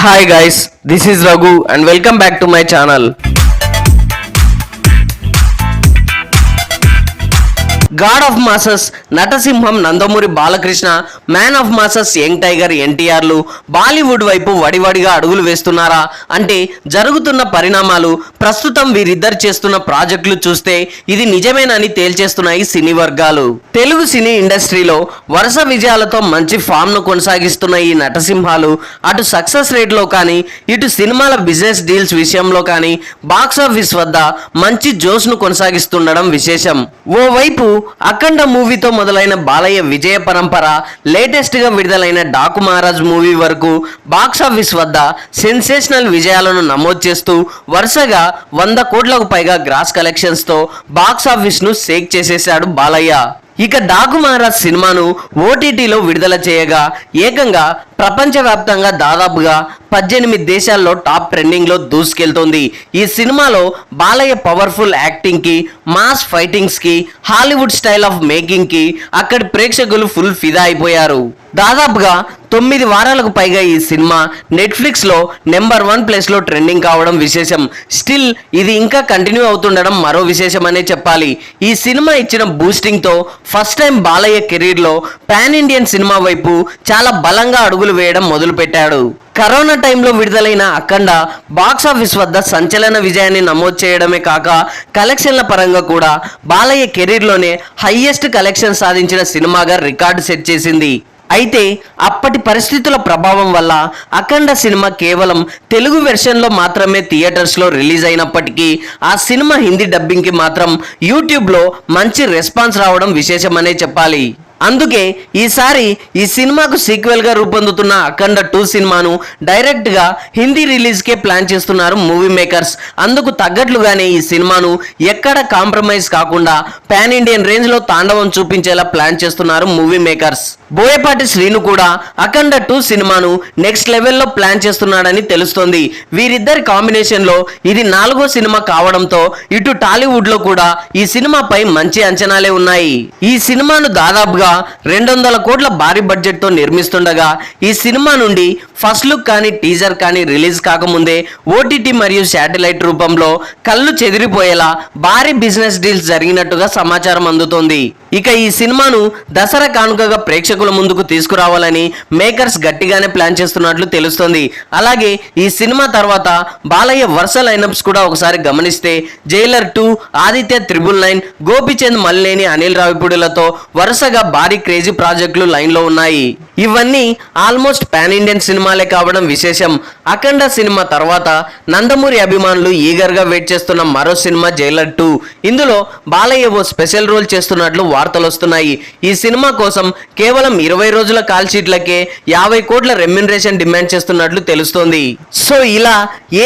Hi guys, this is Raghu and welcome back to my channel. God of masses Natasimham Nandamuri Balakrishna, man of masses young tiger ఎన్టీఆర్లు Bollywood వైపు వడివడిగా అడుగులు వేస్తున్నారా అంటే జరుగుతున్న పరిణామాలు, ప్రస్తుతం వీరిద్దరు చేస్తున్న ప్రాజెక్టులు చూస్తే ఇది నిజమేనని తేల్చేస్తున్నాయి సినీ వర్గాలు. తెలుగు సినీ ఇండస్ట్రీలో వరుస విజయాలతో మంచి ఫామ్ ను కొనసాగిస్తున్న ఈ నటసింహాలు అటు సక్సెస్ రేట్లో కానీ ఇటు సినిమాల బిజినెస్ డీల్స్ విషయంలో కానీ బాక్సాఫీస్ వద్ద మంచి జోష్ ను కొనసాగిస్తుండడం విశేషం. ఓవైపు అఖండ మూవీతో మొదలైన బాలయ్య విజయ పరంపర, లేటెస్ట్ గా విడుదలైన డాకు మహారాజ్ మూవీ వరకు బాక్సాఫీస్ వద్ద సెన్సేషనల్ విజయాలను నమోదు చేస్తూ వరుసగా 100 కోట్లకు పైగా గ్రాస్ కలెక్షన్స్ తో బాక్సాఫీస్ ను షేక్ చేసేశాడు బాలయ్య. ఇక డాకు మహారాజ్ సినిమాను ఓటీటీలో విడుదల చేయగా ఏకంగా ప్రపంచవ్యాప్తంగా దాదాపుగా 18 దేశాల్లో టాప్ ట్రెండింగ్ లో దూసుకెళ్తోంది. ఈ సినిమాలో బాలయ్య పవర్ఫుల్ యాక్టింగ్ కి, మాస్ ఫైటింగ్స్ కి, హాలీవుడ్ స్టైల్ ఆఫ్ మేకింగ్ కి అక్కడి ప్రేక్షకులు ఫుల్ ఫిదా అయిపోయారు. దాదాపుగా 9 వారాలకు పైగా ఈ సినిమా నెట్ఫ్లిక్స్ లో నెంబర్ 1 ప్లేస్ లో ట్రెండింగ్ కావడం విశేషం. స్టిల్ ఇది ఇంకా కంటిన్యూ అవుతుండడం మరో విశేషం అనే చెప్పాలి. ఈ సినిమా ఇచ్చిన బూస్టింగ్ తో ఫస్ట్ టైం బాలయ్య కెరీర్ లో పాన్ ఇండియన్ సినిమా వైపు చాలా బలంగా అడుగులు వేయడం మొదలు పెట్టాడు. కరోనా టైంలో విడుదలైన అఖండ బాక్సాఫీస్ వద్ద సంచలన విజయాన్ని నమోదు చేయడమే కాక కలెక్షన్ల పరంగా కూడా బాలయ్య కెరీర్లోనే హైయెస్ట్ కలెక్షన్ సాధించిన సినిమాగా రికార్డు సెట్ చేసింది. అయితే అప్పటి పరిస్థితుల ప్రభావం వల్ల అఖండ సినిమా కేవలం తెలుగు వెర్షన్లో మాత్రమే థియేటర్స్లో రిలీజ్ అయినప్పటికీ ఆ సినిమా హిందీ డబ్బింగ్కి మాత్రం యూట్యూబ్లో మంచి రెస్పాన్స్ రావడం విశేషమనే చెప్పాలి. అందుకే ఈసారి ఈ సినిమాకు సీక్వెల్ గా రూపొందుతున్న అఖండ 2 సినిమాను డైరెక్ట్ గా హిందీ రిలీజ్ కే ప్లాన్ చేస్తున్నారు మూవీ మేకర్స్. అందుకు తగ్గట్లుగానే ఈ సినిమాను ఎక్కడ కాంప్రమైజ్ కాకుండా పాన్ ఇండియన్ రేంజ్ లో తాండవం చూపించేలా ప్లాన్ చేస్తున్నారు మూవీ మేకర్స్. బోయపాటి శ్రీను కూడా అఖండ 2 సినిమాను నెక్స్ట్ లెవెల్లో ప్లాన్ చేస్తున్నాడని తెలుస్తోంది. వీరిద్దరి కాంబినేషన్ లో ఇది 4వ సినిమా కావడంతో ఇటు టాలీవుడ్ లో కూడా ఈ సినిమాపై మంచి అంచనాలే ఉన్నాయి. ఈ సినిమాను దాదాపుగా 200 కోట్ల భారీ బడ్జెట్ తో నిర్మిస్తుండగా ఈ సినిమా నుండి ఫస్ట్ లుక్ కానీ టీజర్ కానీ రిలీజ్ కాకముందే ఓటీటీ మరియు శాటిలైట్ రూపంలో కళ్ళు చెదిరిపోయేలా భారీ బిజినెస్ డీల్స్ జరిగినట్టుగా సమాచారం అందుతోంది. ఇక ఈ సినిమాను దసరా కానుకగా ప్రేక్షకుల ముందుకు తీసుకురావాలని మేకర్స్ గట్టిగానే ప్లాన్ చేస్తున్నట్లు తెలుస్తోంది. అలాగే ఈ సినిమా తర్వాత బాలయ్య వరుస లైనప్స్ కూడా ఒకసారి గమనిస్తే జైలర్ 2, ఆదిత్య 999, గోపిచంద్ మల్లేని, అనిల్ రావిపూడిలతో వరుసగా భారీ క్రేజీ ప్రాజెక్టులు లైన్ లో ఉన్నాయి. ఇవన్నీ ఆల్మోస్ట్ పాన్ ఇండియన్ సినిమాలే కావడం విశేషం. అఖండ సినిమా తర్వాత నందమూరి అభిమానులు ఈగర్ గా వెయిట్ చేస్తున్న మరో సినిమా జైలర్ 2. ఇందులో బాలయ్య ఓ స్పెషల్ రోల్ చేస్తున్నట్లు వార్తలు వస్తున్నాయి. ఈ సినిమా కోసం కేవలం 20 రోజుల కాల్ షీట్లకే 50 కోట్ల రెమ్యునరేషన్ డిమాండ్ చేస్తున్నట్లు తెలుస్తోంది. సో ఇలా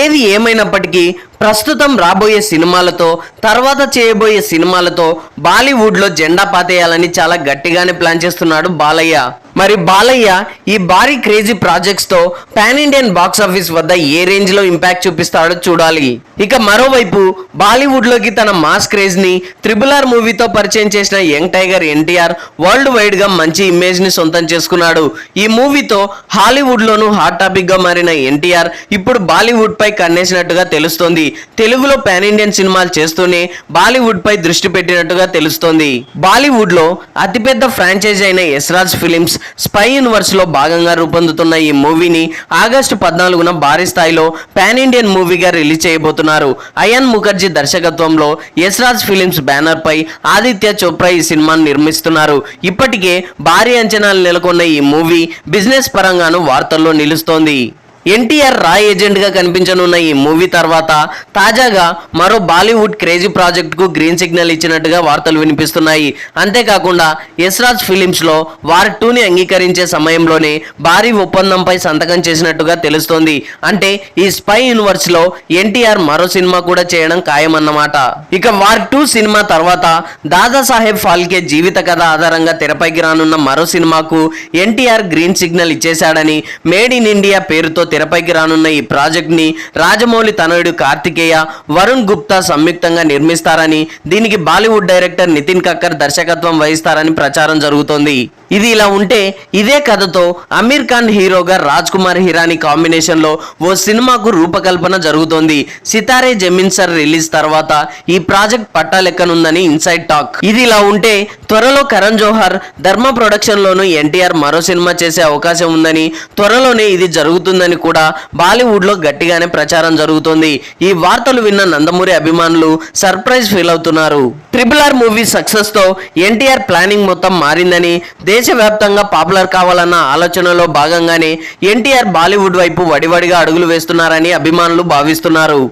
ఏది ఏమైనప్పటికీ ప్రస్తుతం రాబోయే సినిమాలతో, తర్వాత చేయబోయే సినిమాలతో బాలీవుడ్ లో జెండా పాతేయాలని చాలా గట్టిగానే ప్లాన్ చేస్తున్నాడు బాలయ్య. మరి బాలయ్య ఈ భారీ క్రేజీ ప్రాజెక్ట్స్ తో పాన్ ఇండియన్ బాక్స్ ఆఫీస్ వద్ద ఏ రేంజ్ లో ఇంపాక్ట్ చూపిస్తాడో చూడాలి. ఇక మరోవైపు బాలీవుడ్ లోకి తన మాస్ క్రేజ్ ని RRR మూవీతో పరిచయం చేసిన young tiger NTR world wide గా మంచి ఇమేజ్ ని సొంతం చేసుకున్నాడు. ఈ మూవీతో హాలీవుడ్ లోనూ హాట్ టాపిక్ గా మారిన ఎన్టీఆర్ ఇప్పుడు బాలీవుడ్ పై కన్నేసినట్టుగా తెలుస్తోంది. తెలుగులో పాన్ ఇండియన్ సినిమాలు చేస్తూనే బాలీవుడ్ పై దృష్టి పెట్టినట్టుగా తెలుస్తోంది. బాలీవుడ్ లో అతిపెద్ద ఫ్రాంచైజ్ అయిన యశ్రాజ్ ఫిలిమ్స్ స్పై యూనివర్స్ లో భాగంగా రూపొందుతున్న ఈ మూవీని ఆగస్టు 14న భారీ స్థాయిలో పాన్ ఇండియన్ మూవీగా రిలీజ్ చేయబోతున్నారు. అయాన్ ముఖర్జీ దర్శకత్వంలో యశ్రాజ్ ఫిలిమ్స్ బ్యానర్ పై ఆదిత్య చోప్రా ఈ సినిమాను నిర్మిస్తున్నారు. ఇప్పటికే భారీ అంచనాలు నెలకొన్న ఈ మూవీ బిజినెస్ పరంగాను వార్తల్లో నిలుస్తోంది. ఎన్టీఆర్ రా ఏజెంట్ గా కనిపించనున్న ఈ మూవీ తర్వాత తాజాగా మరో బాలీవుడ్ క్రేజీ ప్రాజెక్ట్ కు గ్రీన్ సిగ్నల్ ఇచ్చినట్టుగా వార్తలు వినిపిస్తున్నాయి. అంతేకాకుండా యశ్రాజ్ ఫిలిమ్స్ లో వార్ 2ని అంగీకరించే సమయంలోనే భారీ ఒప్పందంపై సంతకం చేసినట్టుగా తెలుస్తోంది. అంటే ఈ స్పై యూనివర్స్ లో ఎన్టీఆర్ మరో సినిమా కూడా చేయడం ఖాయమన్నమాట. ఇక వార్ 2 సినిమా తర్వాత దాదాసాహెబ్ ఫాల్కే జీవిత కథ ఆధారంగా తెరపైకి రానున్న మరో సినిమాకు ఎన్టీఆర్ గ్రీన్ సిగ్నల్ ఇచ్చేశాడని మేడ్ ఇన్ ఇండియా పేరుతో తెరపైకి రానున్న ఈ ప్రాజెక్ట్ ని రాజమౌళి తనయుడు కార్తికేయ, వరుణ్ గుప్తా సంయుక్తంగా నిర్మిస్తారని, దీనికి బాలీవుడ్ డైరెక్టర్ నితిన్ కక్కర్ దర్శకత్వం వహిస్తారని ప్రచారం జరుగుతోంది. ఇది ఇలా ఉంటే ఇదే కథతో అమీర్ ఖాన్ హీరోగా రాజ్ కుమార్ హిరానీ కాంబినేషన్ లో ఓ సినిమాకు రూపకల్పన జరుగుతోంది. సితారే జమీన్ సర్ రిలీజ్ తర్వాత ఈ ప్రాజెక్ట్ పట్టాలెక్కనుందని ఇన్సైడ్ టాక్. ఇది ఇలా ఉంటే త్వరలో కరణ్ జోహర్ ధర్మ ప్రొడక్షన్ లోను ఎన్టీఆర్ మరో సినిమా చేసే అవకాశం ఉందని, త్వరలోనే ఇది జరుగుతుందని కూడా బాలీవుడ్ లో గట్టిగానే ప్రచారం జరుగుతోంది. ఈ వార్తలు విన్న నందమూరి అభిమానులు సర్ప్రైజ్ ఫీల్ అవుతున్నారు. RRR మూవీ సక్సెస్ తో ఎన్టీఆర్ ప్లానింగ్ మొత్తం మారిందని, దేశవ్యాప్తంగా పాపులర్ కావాలన్న ఆలోచనలో భాగంగానే ఎన్టీఆర్ బాలీవుడ్ వైపు వడివడిగా అడుగులు వేస్తున్నారని అభిమానులు భావిస్తున్నారు.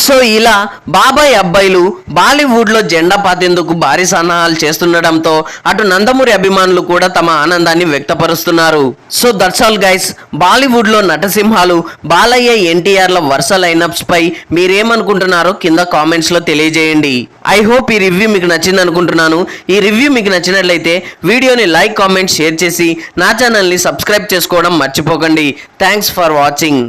సో ఇలా బాబాయ్ అబ్బాయిలు బాలీవుడ్ లో జెండా పాతేందుకు భారీ సన్నాహాలు చేస్తుండటంతో అటు నందమూరి అభిమానులు కూడా తమ ఆనందాన్ని వ్యక్తపరుస్తున్నారు. So that's all guys. Bollywood లో నటసింహాలు బాలయ్య, ఎన్టీఆర్ల వరుస లైనప్స్ పై మీరేమనుకుంటున్నారో కింద కామెంట్స్ లో తెలియజేయండి. ఐ హోప్ ఈ రివ్యూ మీకు నచ్చింది అనుకుంటున్నాను. ఈ రివ్యూ మీకు నచ్చినట్లయితే వీడియోని లైక్, కామెంట్, షేర్ చేసి నా ఛానల్ని సబ్స్క్రైబ్ చేసుకోవడం మర్చిపోకండి. Thanks for watching.